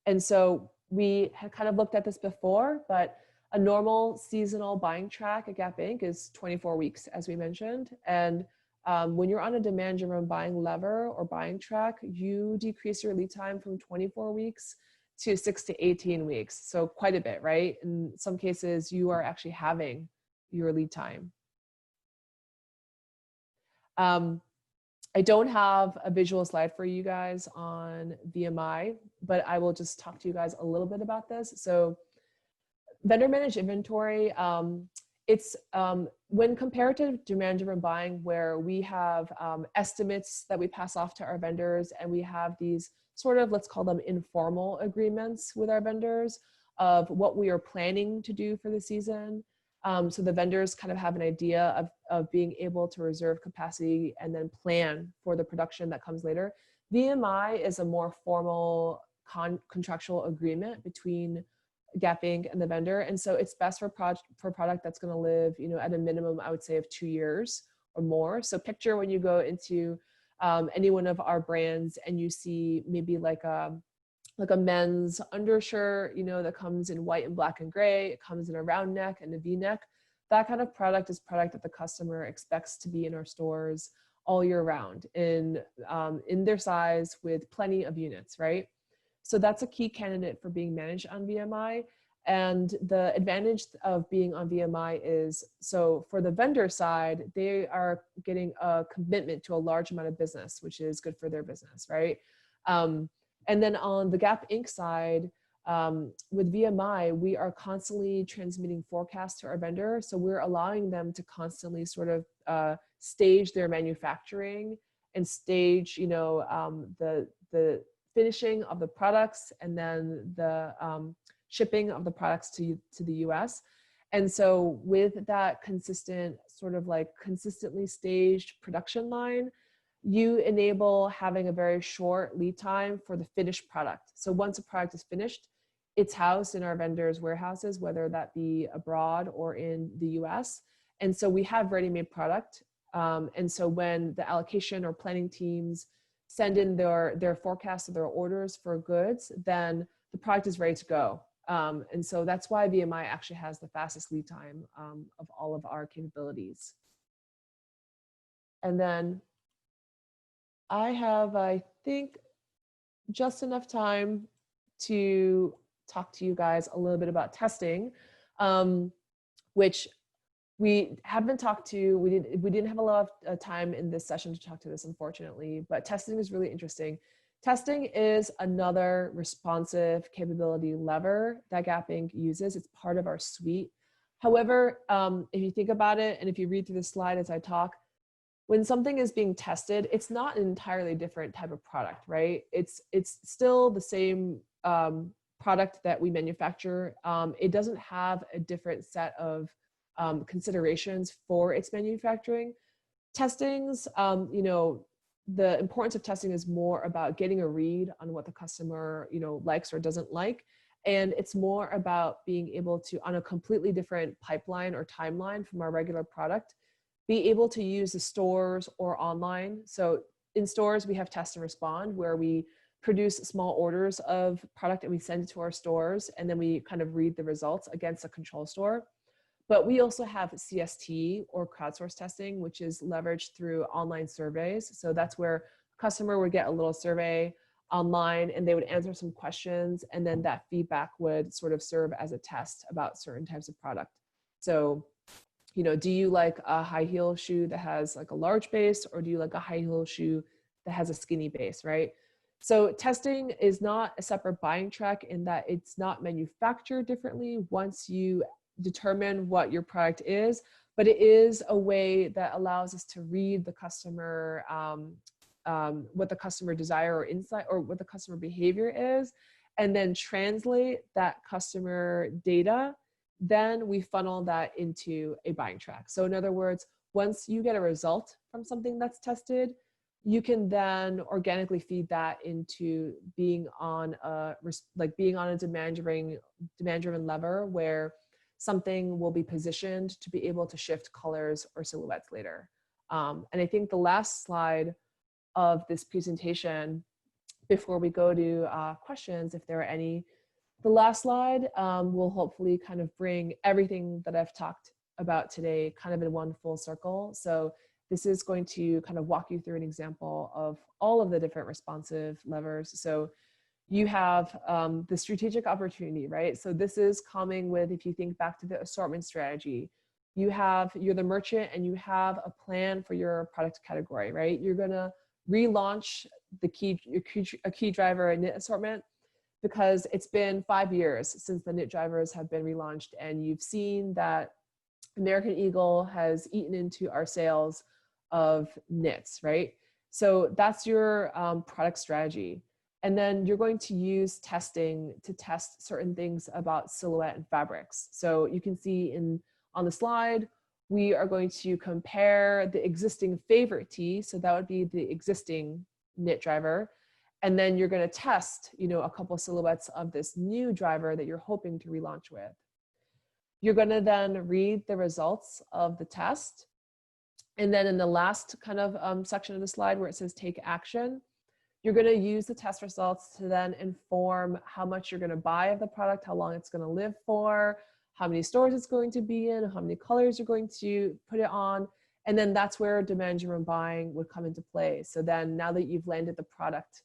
And so we had kind of looked at this before, but a normal seasonal buying track at Gap Inc. is 24 weeks, as we mentioned. And When you're on a demand-driven buying lever or buying track, you decrease your lead time from 24 weeks to 6 to 18 weeks. So quite a bit, right? In some cases, you are actually having your lead time. I don't have a visual slide for you guys on VMI, but I will just talk to you guys a little bit about this. So vendor managed inventory, it's when compared to demand-driven buying, where we have estimates that we pass off to our vendors, and we have these sort of, let's call them informal agreements with our vendors of what we are planning to do for the season. So the vendors kind of have an idea of being able to reserve capacity and then plan for the production that comes later. VMI is a more formal contractual agreement between Gap Inc. and the vendor. And so it's best for product that's going to live, you know, at a minimum, I would say, of 2 years or more. So picture when you go into any one of our brands and you see maybe like a men's undershirt, you know, that comes in white and black and gray. It comes in a round neck and a V-neck. That kind of product is product that the customer expects to be in our stores all year round in their size with plenty of units, right? So that's a key candidate for being managed on VMI. And the advantage of being on VMI is, so for the vendor side, they are getting a commitment to a large amount of business, which is good for their business, right? And then on the Gap Inc. side, with VMI, we are constantly transmitting forecasts to our vendor. So we're allowing them to constantly sort of stage their manufacturing and stage, you know, the finishing of the products and then the shipping of the products to the US. And so with that consistent sort of like consistently staged production line, you enable having a very short lead time for the finished product. So once a product is finished, it's housed in our vendors' warehouses, whether that be abroad or in the US. And so we have ready-made product. And so when the allocation or planning teams send in their forecasts of their orders for goods, then the product is ready to go. And so that's why VMI actually has the fastest lead time of all of our capabilities. And then I have, I think, just enough time to talk to you guys a little bit about testing, which we haven't talked to. We didn't have a lot of time in this session to talk to this, unfortunately, but testing is really interesting. Testing is another responsive capability lever that Gap Inc. uses. It's part of our suite. However, if you think about it, and if you read through the slide as I talk, when something is being tested, it's not an entirely different type of product, right? It's still the same product that we manufacture. It doesn't have a different set of considerations for its manufacturing. Testings, you know, the importance of testing is more about getting a read on what the customer, you know, likes or doesn't like. And it's more about being able to, on a completely different pipeline or timeline from our regular product, be able to use the stores or online. So in stores, we have test and respond, where we produce small orders of product and we send it to our stores, and then we kind of read the results against a control store. But we also have CST, or crowdsourced testing, which is leveraged through online surveys. So that's where a customer would get a little survey online and they would answer some questions, and then that feedback would sort of serve as a test about certain types of product. So, you know, do you like a high heel shoe that has like a large base, or do you like a high heel shoe that has a skinny base, right? So testing is not a separate buying track in that it's not manufactured differently once you determine what your product is, but it is a way that allows us to read the customer, what the customer desire or insight or what the customer behavior is, and then translate that customer data. Then we funnel that into a buying track. So in other words, once you get a result from something that's tested, you can then organically feed that into being on a demand-driven lever, where something will be positioned to be able to shift colors or silhouettes later. And I think the last slide of this presentation, before we go to questions, if there are any, the last slide will hopefully kind of bring everything that I've talked about today kind of in one full circle. So this is going to kind of walk you through an example of all of the different responsive levers. So you have the strategic opportunity, right? So this is coming with, if you think back to the assortment strategy, you're the merchant and you have a plan for your product category, right? You're gonna relaunch a key driver and knit assortment because it's been 5 years since the knit drivers have been relaunched, and you've seen that American Eagle has eaten into our sales of knits, right? So that's your product strategy. And then you're going to use testing to test certain things about silhouette and fabrics. So you can see on the slide, we are going to compare the existing favorite tee. So that would be the existing knit driver. And then you're going to test, a couple of silhouettes of this new driver that you're hoping to relaunch with. You're going to then read the results of the test. And then in the last kind of section of the slide where it says take action, you're going to use the test results to then inform how much you're going to buy of the product, how long it's going to live for, how many stores it's going to be in, how many colors you're going to put it on. And then that's where demand-driven buying would come into play. So then now that you've landed the product,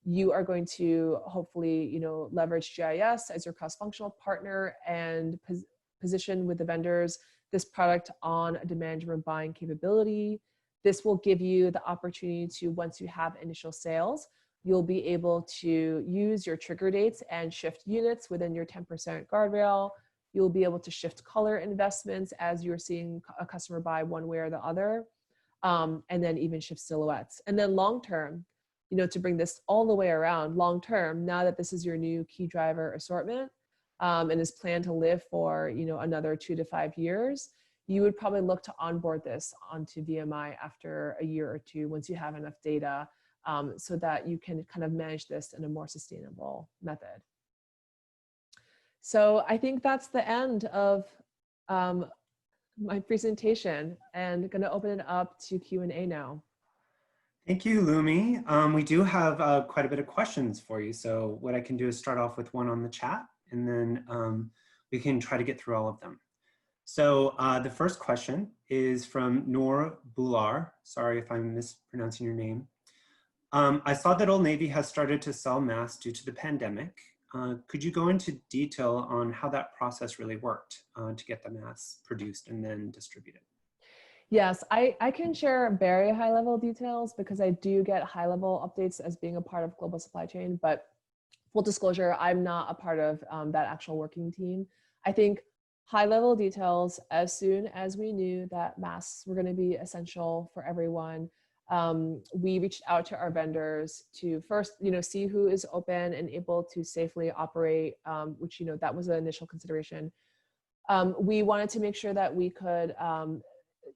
you are going to hopefully, leverage GIS as your cross-functional partner and position with the vendors this product on a demand-driven buying capability. This will give you the opportunity to, once you have initial sales, you'll be able to use your trigger dates and shift units within your 10% guardrail. You'll be able to shift color investments as you're seeing a customer buy one way or the other, and then even shift silhouettes. And then long-term, to bring this all the way around, long-term, now that this is your new key driver assortment and is planned to live for, another 2 to 5 years, you would probably look to onboard this onto VMI after a year or two once you have enough data so that you can kind of manage this in a more sustainable method. So I think that's the end of my presentation, and going to open it up to Q&A now. Thank you, Lumi. We do have quite a bit of questions for you. So what I can do is start off with one on the chat, and then we can try to get through all of them. So the first question is from Noor Bular. Sorry if I'm mispronouncing your name. I saw that Old Navy has started to sell masks due to the pandemic. Could you go into detail on how that process really worked to get the masks produced and then distributed? Yes, I can share very high level details because I do get high level updates as being a part of global supply chain, but full disclosure, I'm not a part of that actual working team. I think high level details, as soon as we knew that masks were going to be essential for everyone, we reached out to our vendors to first, see who is open and able to safely operate, which, that was the initial consideration. We wanted to make sure that we could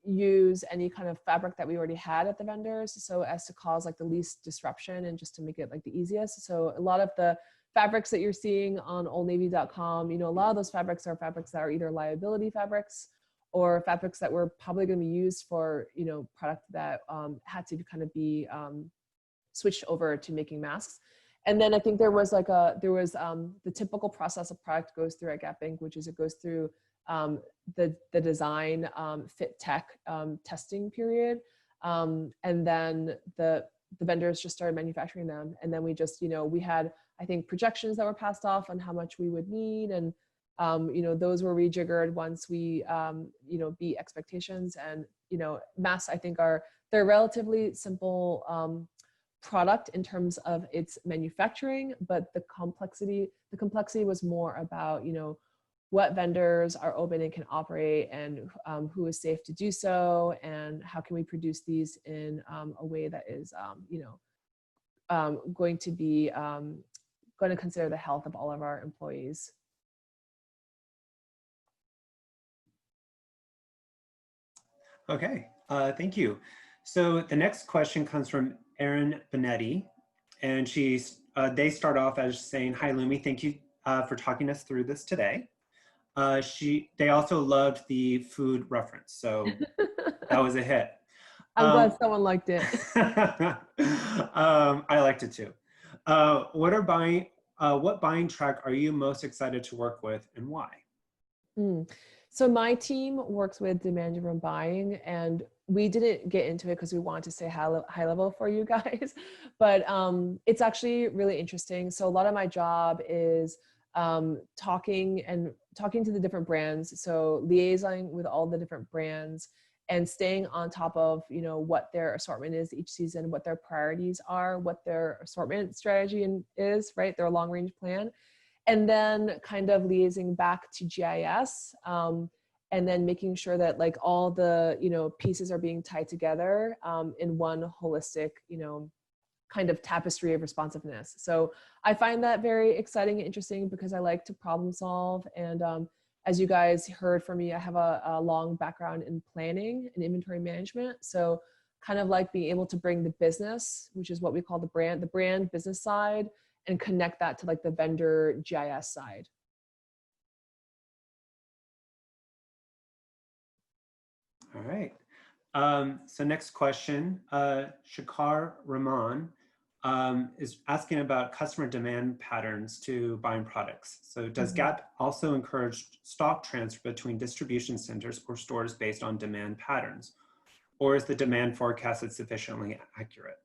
use any kind of fabric that we already had at the vendors so as to cause like the least disruption and just to make it like the easiest. So a lot of the fabrics that you're seeing on oldnavy.com, a lot of those fabrics are fabrics that are either liability fabrics or fabrics that were probably going to be used for, product that had to kind of be switched over to making masks. And then I think there was the typical process a product goes through at Gap Inc., which is it goes through the design fit tech testing period. And then the vendors just started manufacturing them. And then we just, we had, I think, projections that were passed off on how much we would need. And, those were rejiggered once we, beat expectations. And, masks, I think they're relatively simple product in terms of its manufacturing, but the complexity was more about, what vendors are open and can operate and who is safe to do so, and how can we produce these in a way that is, going to consider the health of all of our employees. Okay, thank you. So the next question comes from Erin Benetti, and they start off as saying, "Hi Lumi, thank you for talking us through this today." They also loved the food reference, so that was a hit. I'm glad someone liked it. I liked it too. What buying track are you most excited to work with, and why? So my team works with demand-driven buying, and we didn't get into it because we wanted to stay high level for you guys, but it's actually really interesting. So a lot of my job is talking to the different brands. So liaisoning with all the different brands and staying on top of, you know, what their assortment is each season, what their priorities are, what their assortment strategy is, right? Their long range plan. And then kind of liaising back to GIS, and then making sure that like all the, you know, pieces are being tied together in one holistic, you know, kind of tapestry of responsiveness. So I find that very exciting and interesting because I like to problem solve. And as you guys heard from me, I have a long background in planning and inventory management. So kind of like being able to bring the business, which is what we call the brand business side, and connect that to like the vendor GIS side. All right. So next question, Shakar Rahman is asking about customer demand patterns to buying products. So does Gap also encourage stock transfer between distribution centers or stores based on demand patterns? Or is the demand forecasted sufficiently accurate?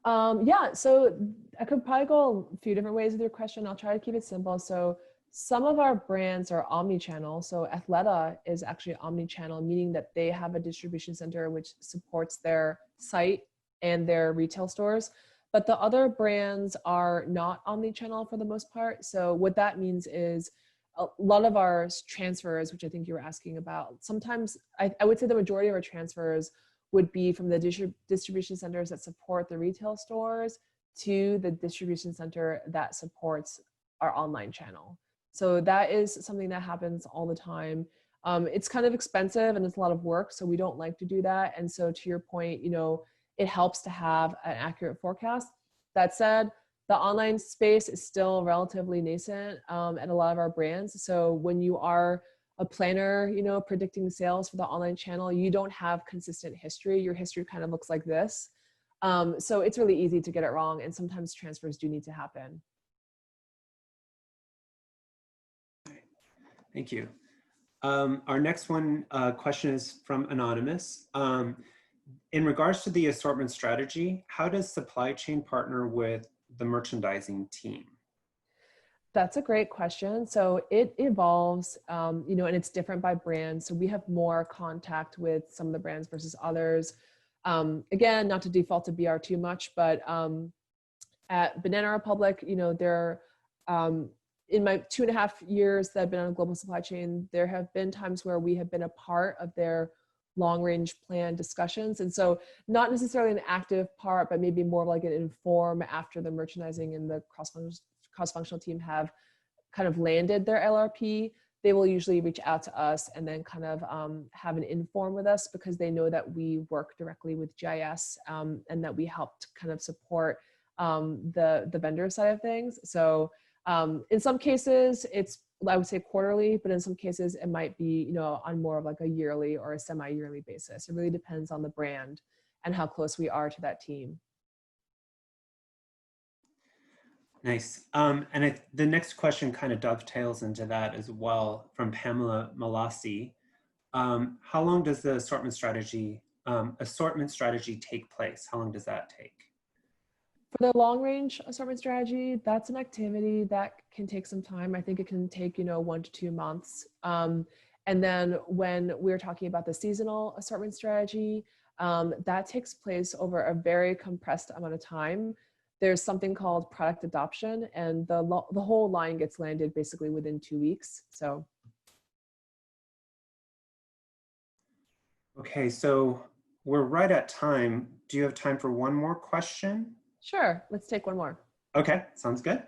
Yeah, so I could probably go a few different ways with your question. I'll try to keep it simple. So some of our brands are omni-channel. So Athleta is actually omni-channel, meaning that they have a distribution center which supports their site and their retail stores. But the other brands are not omni-channel for the most part. So what that means is a lot of our transfers, which I think you were asking about, sometimes I would say the majority of our transfers would be from the distribution centers that support the retail stores to the distribution center that supports our online channel. So that is something that happens all the time. It's kind of expensive and it's a lot of work, so we don't like to do that. And so to your point, you know, it helps to have an accurate forecast. That said, the online space is still relatively nascent at a lot of our brands. So when you are a planner, you know, predicting sales for the online channel, you don't have consistent history. Your history kind of looks like this. So it's really easy to get it wrong, and sometimes transfers do need to happen. Thank you. Our next question is from Anonymous. In regards to the assortment strategy, how does supply chain partner with the merchandising team? That's a great question. So it evolves, you know, and it's different by brand. So we have more contact with some of the brands versus others. Again, not to default to BR too much, but at Banana Republic, you know, in my 2.5 years that I've been on a global supply chain, there have been times where we have been a part of their long range plan discussions. And so not necessarily an active part, but maybe more like an inform after the merchandising and the cross-functional team have kind of landed their LRP, they will usually reach out to us and then kind of have an inform with us because they know that we work directly with GIS and that we help to kind of support the vendor side of things. So in some cases, it's, I would say quarterly, but in some cases it might be, you know, on more of like a yearly or a semi-yearly basis. It really depends on the brand and how close we are to that team. Nice. And the next question kind of dovetails into that as well from Pamela Malassi. How long does the assortment strategy take place? How long does that take? For the long range assortment strategy, that's an activity that can take some time. I think it can take, you know, 1 to 2 months. And then when we're talking about the seasonal assortment strategy, that takes place over a very compressed amount of time. There's something called product adoption, and the whole line gets landed basically within 2 weeks. So. Okay, so we're right at time. Do you have time for one more question? Sure, let's take one more. Okay, sounds good.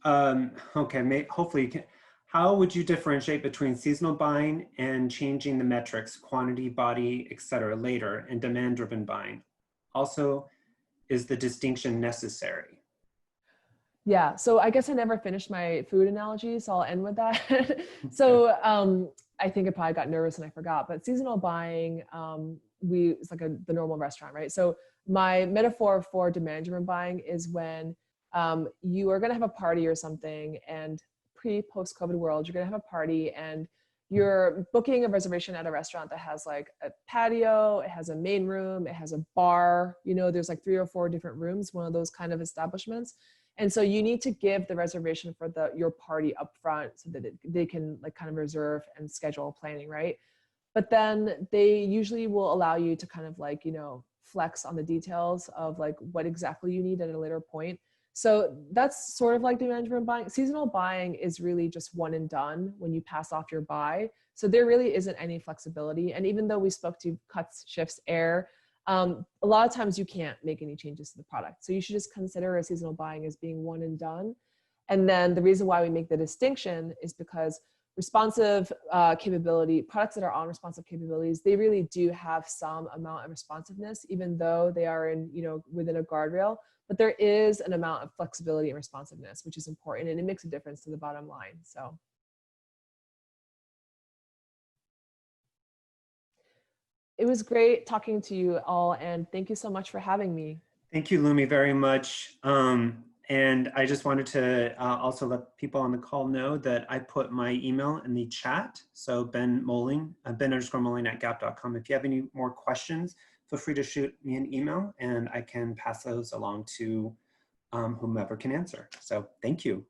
Okay, hopefully you can. How would you differentiate between seasonal buying and changing the metrics, quantity, body, etc. later, and demand-driven buying? Also, is the distinction necessary? Yeah, so I guess I never finished my food analogy, so I'll end with that. So I think I probably got nervous and I forgot, but seasonal buying, it's like the normal restaurant, right? So my metaphor for demand-driven buying is when you are gonna have a party or something and pre-post-COVID world, you're gonna have a party and you're booking a reservation at a restaurant that has like a patio, it has a main room, it has a bar, you know, there's like 3 or 4 different rooms, one of those kind of establishments. And so you need to give the reservation for your party up front so that they can like kind of reserve and schedule planning, right? But then they usually will allow you to kind of like, you know, flex on the details of like what exactly you need at a later point. So that's sort of like demand driven buying. Seasonal buying is really just one and done when you pass off your buy. So there really isn't any flexibility. And even though we spoke to cuts, shifts, air, a lot of times you can't make any changes to the product. So you should just consider a seasonal buying as being one and done. And then the reason why we make the distinction is because responsive capability, products that are on responsive capabilities, they really do have some amount of responsiveness, even though they are in, you know, within a guardrail. But there is an amount of flexibility and responsiveness, which is important, and it makes a difference to the bottom line. So it was great talking to you all, and thank you so much for having me. Thank you, Lumi, very much. And I just wanted to also let people on the call know that I put my email in the chat. So Ben Moling, Ben_Moling at gap.com. If you have any more questions, feel free to shoot me an email and I can pass those along to whomever can answer. So thank you.